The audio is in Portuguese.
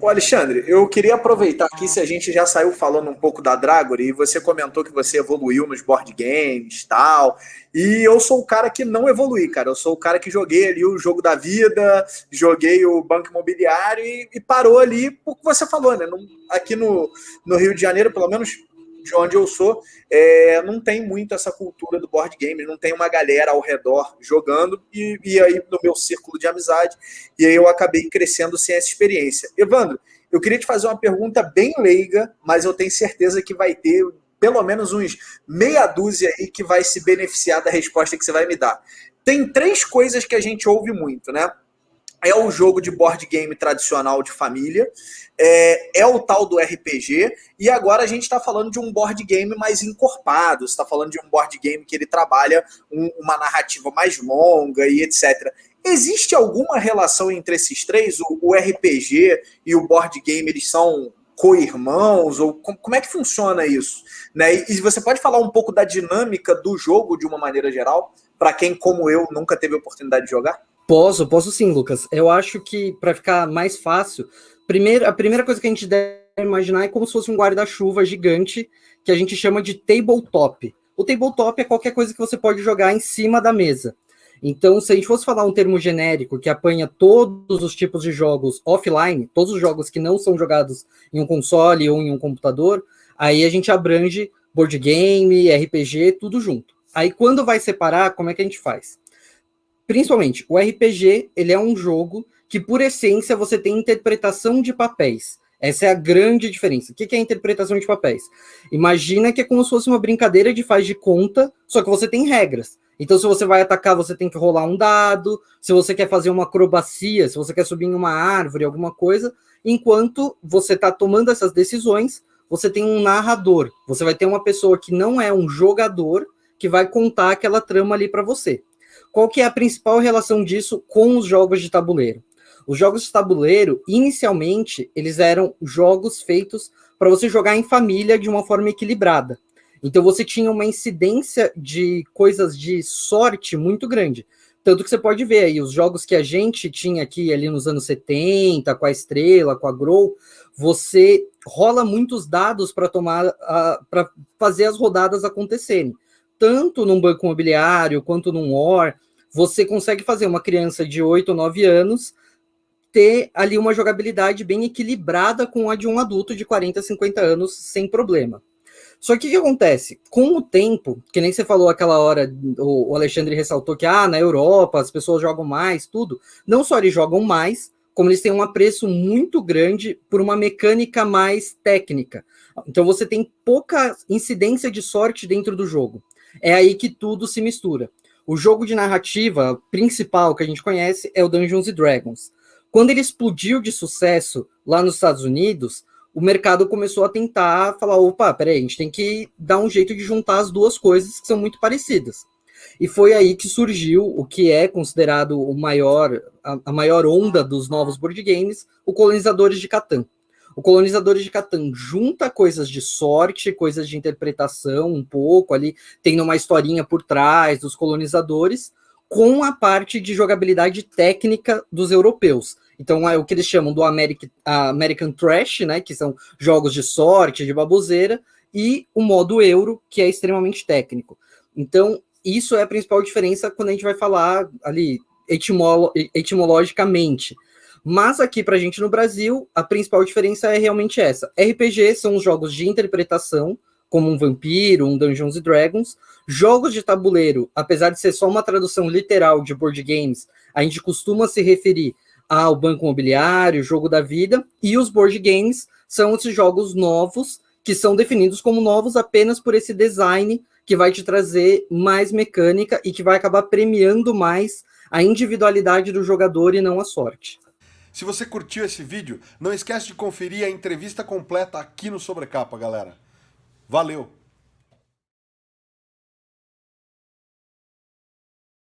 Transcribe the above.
Ô Alexandre, eu queria aproveitar aqui se a gente já saiu falando um pouco da Dragori e você comentou que você evoluiu nos board games e tal. E eu sou o cara que não evolui, cara. Eu sou o cara que joguei ali o jogo da vida, joguei o Banco Imobiliário e parou ali por que você falou, né? Aqui no Rio de Janeiro, pelo menos de onde eu sou, não tem muito essa cultura do board game, não tem uma galera ao redor jogando, e aí no meu círculo de amizade, e aí eu acabei crescendo sem essa experiência. Evandro, eu queria te fazer uma pergunta bem leiga, mas eu tenho certeza que vai ter pelo menos uns meia dúzia aí que vai se beneficiar da resposta que você vai me dar. Tem três coisas que a gente ouve muito, né? É o jogo de board game tradicional de família, é o tal do RPG, e agora a gente está falando de um board game mais encorpado, está falando de um board game que ele trabalha uma narrativa mais longa e etc. Existe alguma relação entre esses três? O RPG e o board game, eles são co-irmãos? Ou como é que funciona isso? Né? E você pode falar um pouco da dinâmica do jogo de uma maneira geral, para quem, como eu, nunca teve a oportunidade de jogar? Posso sim, Lucas. Eu acho que, para ficar mais fácil, a primeira coisa que a gente deve imaginar é como se fosse um guarda-chuva gigante que a gente chama de tabletop. O tabletop é qualquer coisa que você pode jogar em cima da mesa. Então, se a gente fosse falar um termo genérico que apanha todos os tipos de jogos offline, todos os jogos que não são jogados em um console ou em um computador, aí a gente abrange board game, RPG, tudo junto. Aí, quando vai separar, como é que a gente faz? Principalmente, o RPG, ele é um jogo que, por essência, você tem interpretação de papéis. Essa é a grande diferença. O que é a interpretação de papéis? Imagina que é como se fosse uma brincadeira de faz de conta, só que você tem regras. Então, se você vai atacar, você tem que rolar um dado. Se você quer fazer uma acrobacia, se você quer subir em uma árvore, alguma coisa. Enquanto você está tomando essas decisões, você tem um narrador. Você vai ter uma pessoa que não é um jogador, que vai contar aquela trama ali para você. Qual que é a principal relação disso com os jogos de tabuleiro? Os jogos de tabuleiro, inicialmente, eles eram jogos feitos para você jogar em família de uma forma equilibrada. Então você tinha uma incidência de coisas de sorte muito grande. Tanto que você pode ver aí, os jogos que a gente tinha aqui ali nos anos 70, com a Estrela, com a Grow, você rola muitos dados para para fazer as rodadas acontecerem. Tanto num banco imobiliário quanto num War, você consegue fazer uma criança de 8 ou 9 anos ter ali uma jogabilidade bem equilibrada com a de um adulto de 40, 50 anos, sem problema. Só que o que acontece? Com o tempo, que nem você falou aquela hora, o Alexandre ressaltou que na Europa as pessoas jogam mais, tudo. Não só eles jogam mais, como eles têm um apreço muito grande por uma mecânica mais técnica. Então você tem pouca incidência de sorte dentro do jogo. É aí que tudo se mistura. O jogo de narrativa principal que a gente conhece é o Dungeons & Dragons. Quando ele explodiu de sucesso lá nos Estados Unidos, o mercado começou a tentar falar, opa, peraí, a gente tem que dar um jeito de juntar as duas coisas que são muito parecidas. E foi aí que surgiu o que é considerado a maior onda dos novos board games, o Colonizadores de Catan. O Colonizadores de Catan junta coisas de sorte, coisas de interpretação um pouco ali, tem uma historinha por trás dos colonizadores, com a parte de jogabilidade técnica dos europeus. Então é o que eles chamam do American Trash, né, que são jogos de sorte, de baboseira, e o modo euro, que é extremamente técnico. Então, isso é a principal diferença quando a gente vai falar ali etimologicamente. Mas aqui pra gente no Brasil, a principal diferença é realmente essa. RPG são os jogos de interpretação, como um Vampiro, um Dungeons & Dragons. Jogos de tabuleiro, apesar de ser só uma tradução literal de board games, a gente costuma se referir ao Banco Imobiliário, Jogo da Vida, e os board games são esses jogos novos, que são definidos como novos apenas por esse design que vai te trazer mais mecânica e que vai acabar premiando mais a individualidade do jogador e não a sorte. Se você curtiu esse vídeo, não esquece de conferir a entrevista completa aqui no Sobrecapa, galera. Valeu!